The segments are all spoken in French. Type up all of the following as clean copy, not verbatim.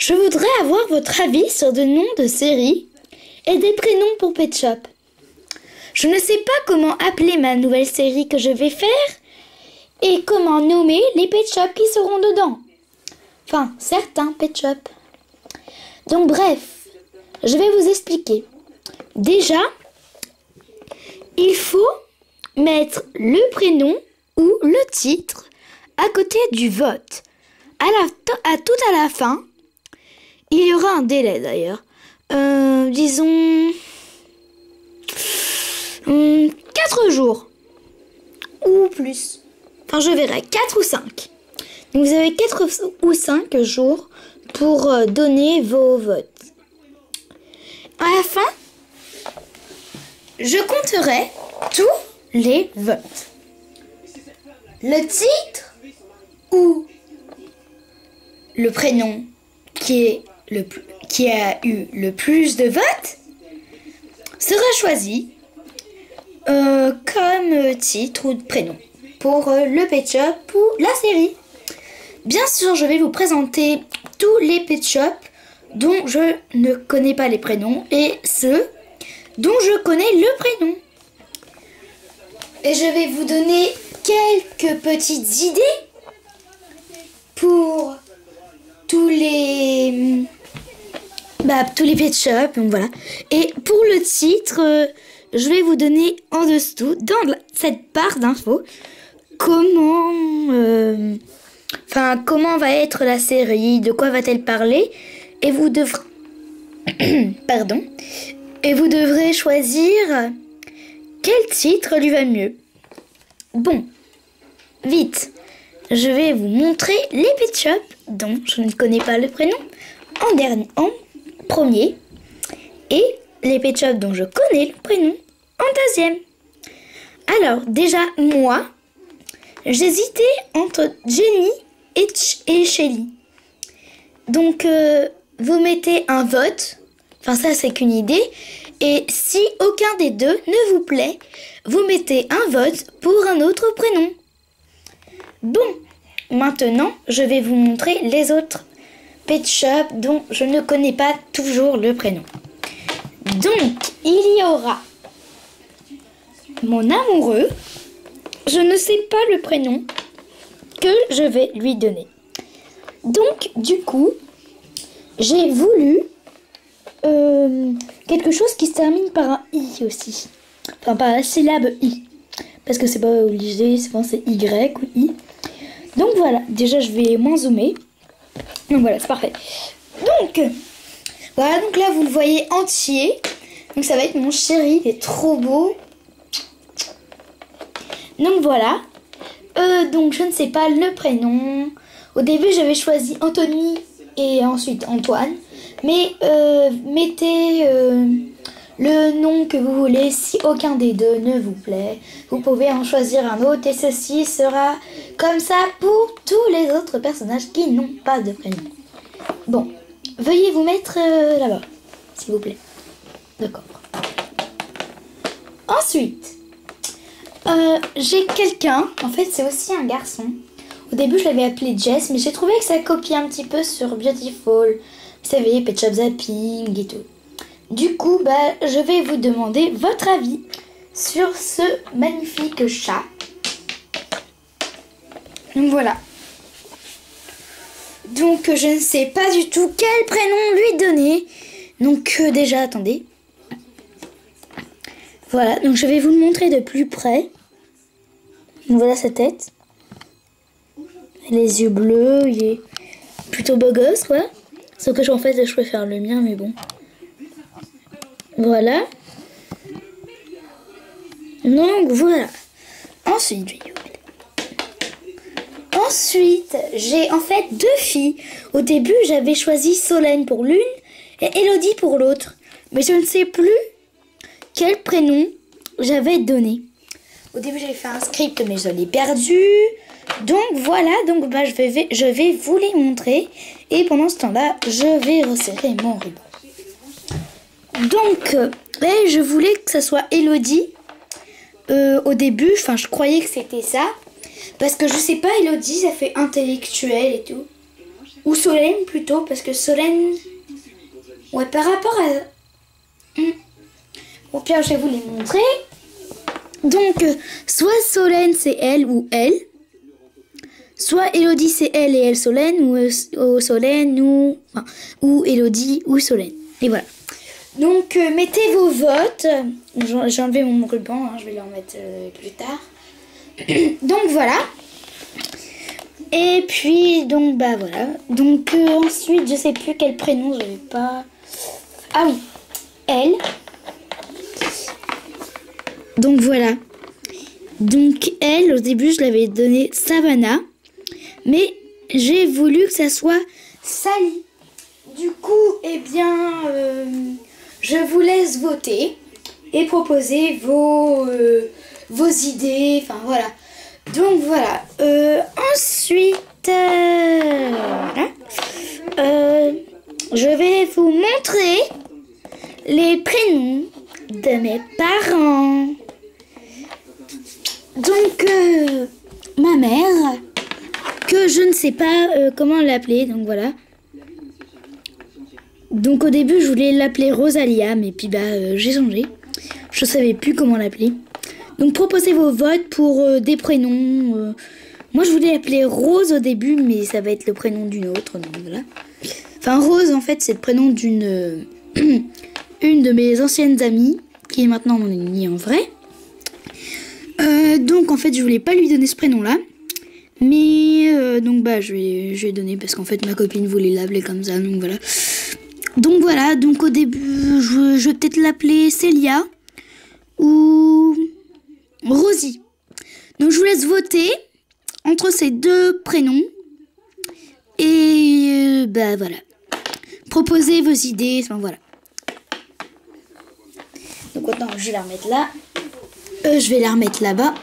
Je voudrais avoir votre avis sur des noms de séries et des prénoms pour Pet Shop. Je ne sais pas comment appeler ma nouvelle série que je vais faire et comment nommer les Pet Shop qui seront dedans. Enfin, certains Pet Shop. Donc bref, je vais vous expliquer. Déjà, il faut mettre le prénom ou le titre à côté du vote. Tout à la fin, il y aura un délai d'ailleurs. Disons 4 jours ou plus. Enfin, je verrai, 4 ou 5. Donc, vous avez 4 ou 5 jours pour donner vos votes. À la fin, je compterai tous les votes. Le titre ou le prénom qui a eu le plus de votes sera choisi comme titre ou prénom pour le Pet Shop ou la série. Bien sûr, je vais vous présenter tous les Pet Shop dont je ne connais pas les prénoms et ceux dont je connais le prénom. Et je vais vous donner quelques petites idées pour tous les Pet Shop, donc voilà. Et pour le titre, je vais vous donner en dessous, dans cette barre d'infos, comment va être la série, de quoi va-t-elle parler, et vous devrez, et vous devrez choisir quel titre lui va mieux. Bon, vite, je vais vous montrer les Pet Shop dont je ne connais pas le prénom en premier et les Pet Shop dont je connais le prénom en deuxième. Alors déjà moi, j'hésitais entre Jenny et Shelly. Donc vous mettez un vote, enfin ça c'est qu'une idée, et si aucun des deux ne vous plaît, vous mettez un vote pour un autre prénom. Bon, maintenant je vais vous montrer les autres Pet Shop dont je ne connais pas toujours le prénom. Donc, il y aura mon amoureux. Je ne sais pas le prénom que je vais lui donner. Donc, du coup, j'ai voulu quelque chose qui se termine par un I aussi. Enfin, par la syllabe I. Parce que c'est pas obligé, souvent c'est Y ou I. Donc voilà, déjà je vais moins zoomer. Donc voilà, c'est parfait. Donc, voilà, donc là vous le voyez entier. Donc ça va être mon chéri, il est trop beau. Donc voilà. Donc je ne sais pas le prénom. Au début j'avais choisi Anthony et ensuite Antoine. Mais mettez le nom que vous voulez. Si aucun des deux ne vous plaît, vous pouvez en choisir un autre. Et ceci sera comme ça pour tous les autres personnages qui n'ont pas de prénom. Bon, veuillez vous mettre là-bas, s'il vous plaît. D'accord. Ensuite, j'ai quelqu'un, en fait c'est aussi un garçon. Au début je l'avais appelé Jess, mais j'ai trouvé que ça copie un petit peu sur Beautiful. Vous savez, Pet Shop Zapping et tout. Du coup, je vais vous demander votre avis sur ce magnifique chat. Donc voilà. Donc je ne sais pas du tout quel prénom lui donner. Donc déjà, attendez. Voilà, donc je vais vous le montrer de plus près. Donc voilà sa tête. Les yeux bleus, il est plutôt beau gosse, quoi. Sauf que en fait, je peux faire le mien, mais bon. Voilà. Donc voilà. Ensuite, j'ai en fait 2 filles. Au début, j'avais choisi Solène pour l'une et Elodie pour l'autre. Mais je ne sais plus quel prénom j'avais donné. Au début, j'avais fait un script, mais je l'ai perdu. Donc voilà, donc je vais vous les montrer. Et pendant ce temps-là, je vais resserrer mon ruban. Donc, je voulais que ça soit Elodie. Au début, enfin, je croyais que c'était ça. Parce que je sais pas, Elodie, ça fait intellectuel et tout. Ou Solène plutôt, parce que Solène... Ouais, par rapport à... Au pire, je vais vous les montrer. Donc, soit Solène, c'est elle ou elle. Soit Elodie, c'est elle et elle Solène. Ou Solène, ou Elodie, ou Solène. Et voilà. Donc, mettez vos votes. J'ai enlevé mon ruban, hein, je vais le remettre plus tard. Donc, voilà. Et puis, donc, bah voilà. Donc, ensuite, je sais plus quel prénom, je n'avais pas... Ah oui, elle. Donc, voilà. Donc, elle, au début, je l'avais donné Savannah. Mais j'ai voulu que ça soit Sally. Du coup, eh bien, je vous laisse voter et proposer vos idées. Enfin, voilà. Donc, voilà. Ensuite, voilà. Je vais vous montrer les prénoms de mes parents. Donc, ma mère, que je ne sais pas comment l'appeler, donc voilà. Donc au début, je voulais l'appeler Rosalia, mais puis j'ai changé. Je savais plus comment l'appeler. Donc proposez vos votes pour des prénoms. Moi, je voulais l'appeler Rose au début, mais ça va être le prénom d'une autre, donc voilà. Enfin, Rose, en fait, c'est le prénom d'une une de mes anciennes amies, qui est maintenant mon amie en vrai. Donc, en fait, je voulais pas lui donner ce prénom-là. Mais, donc, je vais donner parce qu'en fait, ma copine voulait l'appeler comme ça, donc voilà. Donc, voilà. Donc, au début, je vais peut-être l'appeler Célia ou Rosie. Donc, je vous laisse voter entre ces deux prénoms. Et, voilà. Proposez vos idées, enfin, voilà. Donc, maintenant, je vais la remettre là. Je vais la remettre là-bas.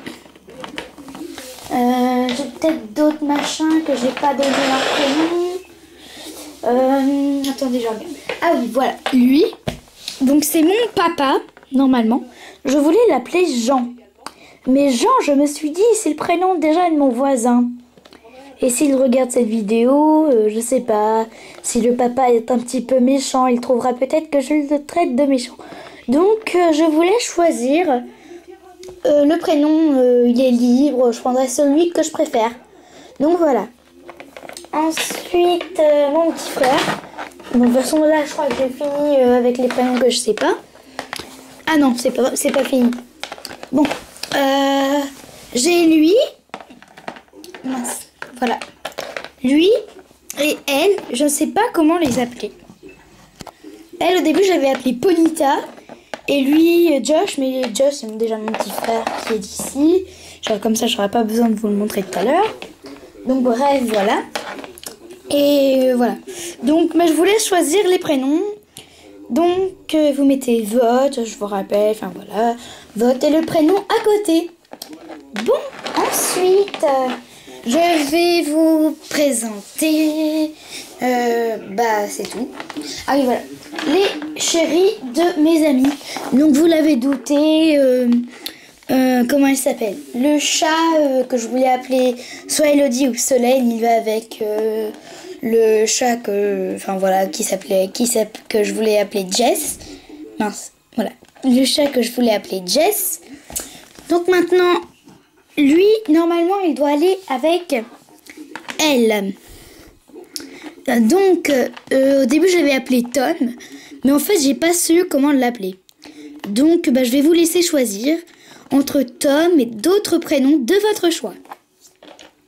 J'ai peut-être d'autres machins que j'ai pas donné leur prénom. Attendez, je regarde. Ah oui, voilà. Lui, donc c'est mon papa, normalement. Je voulais l'appeler Jean. Mais Jean, je me suis dit, c'est le prénom déjà de mon voisin. Et s'il regarde cette vidéo, je sais pas. Si le papa est un petit peu méchant, il trouvera peut-être que je le traite de méchant. Donc, je voulais choisir... le prénom, il est libre, je prendrai celui que je préfère. Donc voilà. Ensuite, mon petit frère. Donc, de toute façon, là, je crois que j'ai fini avec les prénoms que je sais pas. Ah non, c'est pas fini. Bon, j'ai lui. Mince, voilà. Lui et elle, je ne sais pas comment les appeler. Elle, au début, je l'avais appelée Ponita. Et lui, Josh, mais Josh, c'est déjà mon petit frère qui est d'ici. Genre, comme ça, je n'aurai pas besoin de vous le montrer tout à l'heure. Donc, bref, voilà. Et voilà. Donc, je vous laisse choisir les prénoms. Donc, vous mettez vote, je vous rappelle, enfin voilà. Vote et le prénom à côté. Bon, ensuite, je vais vous présenter... c'est tout. Ah oui, voilà. Les chéris de mes amis. Donc, vous l'avez douté, comment elle s'appelle? Le chat que je voulais appeler soit Elodie ou Solène, il va avec le chat que je voulais appeler Jess. Mince, voilà. Le chat que je voulais appeler Jess. Donc maintenant, lui, normalement, il doit aller avec elle. Donc, au début, j'avais appelé Tom, mais en fait, j'ai pas su comment l'appeler. Donc, je vais vous laisser choisir entre Tom et d'autres prénoms de votre choix.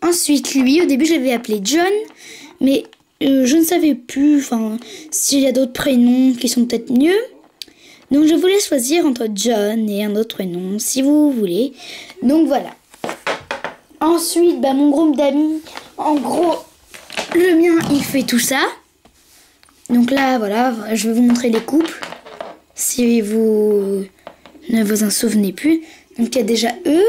Ensuite, lui, au début, je l'avais appelé John, mais je ne savais plus s'il y a d'autres prénoms qui sont peut-être mieux. Donc, je vous laisse choisir entre John et un autre prénom, si vous voulez. Donc, voilà. Ensuite, mon groupe d'amis, en gros... Le mien, il fait tout ça. Donc là, voilà, je vais vous montrer les couples. Si vous ne vous en souvenez plus. Donc il y a déjà E.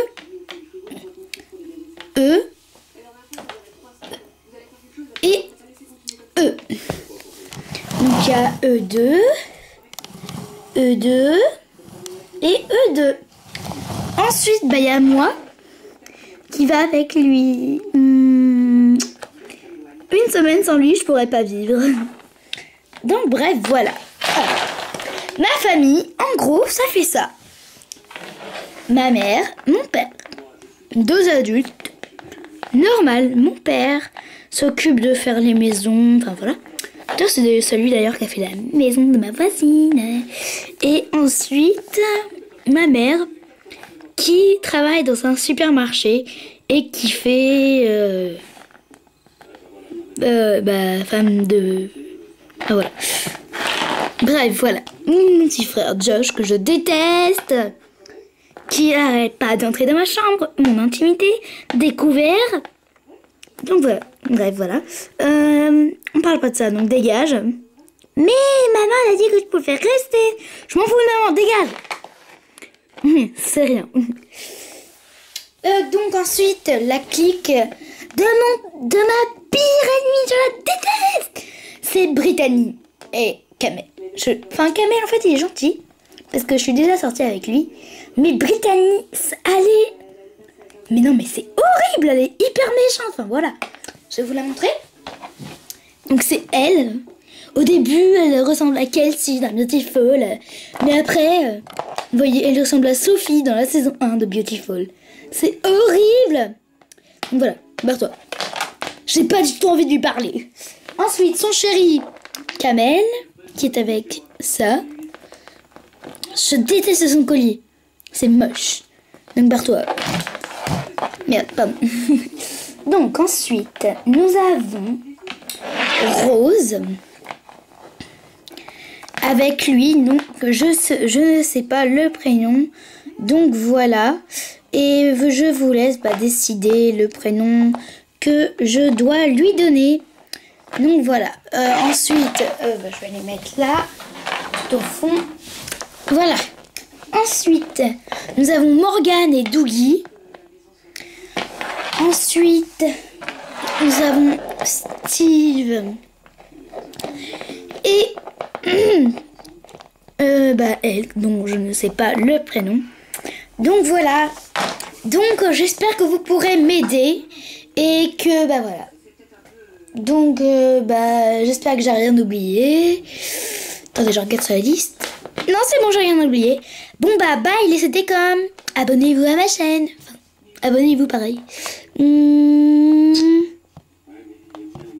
Et E. Donc il y a E2. E2. Et E2. Ensuite, il y a moi qui va avec lui. Une semaine sans lui, je pourrais pas vivre. Donc bref, voilà. Alors, ma famille, en gros, ça fait ça. Ma mère, mon père, 2 adultes. Normal, mon père s'occupe de faire les maisons, enfin voilà. C'est celui d'ailleurs qui a fait la maison de ma voisine. Et ensuite, ma mère qui travaille dans un supermarché et qui fait femme de... Ah voilà. Bref, voilà. Mon petit frère Josh que je déteste, qui arrête pas d'entrer dans ma chambre, mon intimité, découvert. Donc voilà. Bref, voilà. On parle pas de ça, donc dégage. Mais maman, elle a dit que je pouvais rester. Je m'en fous, maman, dégage. C'est rien. Donc ensuite, la clique de ma pire ennemie, je la déteste. C'est Brittany et Kamel. Kamel, en fait, il est gentil, parce que je suis déjà sortie avec lui. Mais Brittany, elle est... Mais non, mais c'est horrible, elle est hyper méchante. Enfin, voilà. Je vais vous la montrer. Donc, c'est elle. Au début, elle ressemble à Kelsey dans Beautiful. Mais après, vous voyez, elle ressemble à Sophie dans la saison 1 de Beautiful. C'est horrible. Donc, voilà, barre-toi. J'ai pas du tout envie de lui parler. Ensuite, son chéri, Kamel, qui est avec ça. Je déteste son collier. C'est moche. Donc, barre-toi. Merde, pardon. Donc, ensuite, nous avons Rose. Avec lui, donc, je ne sais pas le prénom. Donc, voilà. Et je vous laisse décider le prénom que je dois lui donner. Donc, voilà. Ensuite, je vais les mettre là, tout au fond. Voilà. Ensuite, nous avons Morgan et Dougie. Ensuite, nous avons Steve et elle, dont je ne sais pas le prénom. Donc voilà. Donc j'espère que vous pourrez m'aider et que voilà. Donc j'espère que j'ai rien oublié. Attendez, je regarde sur la liste. Non, c'est bon, j'ai rien oublié. Bon bye, c'était comme. Abonnez-vous à ma chaine. Enfin, abonnez-vous pareil.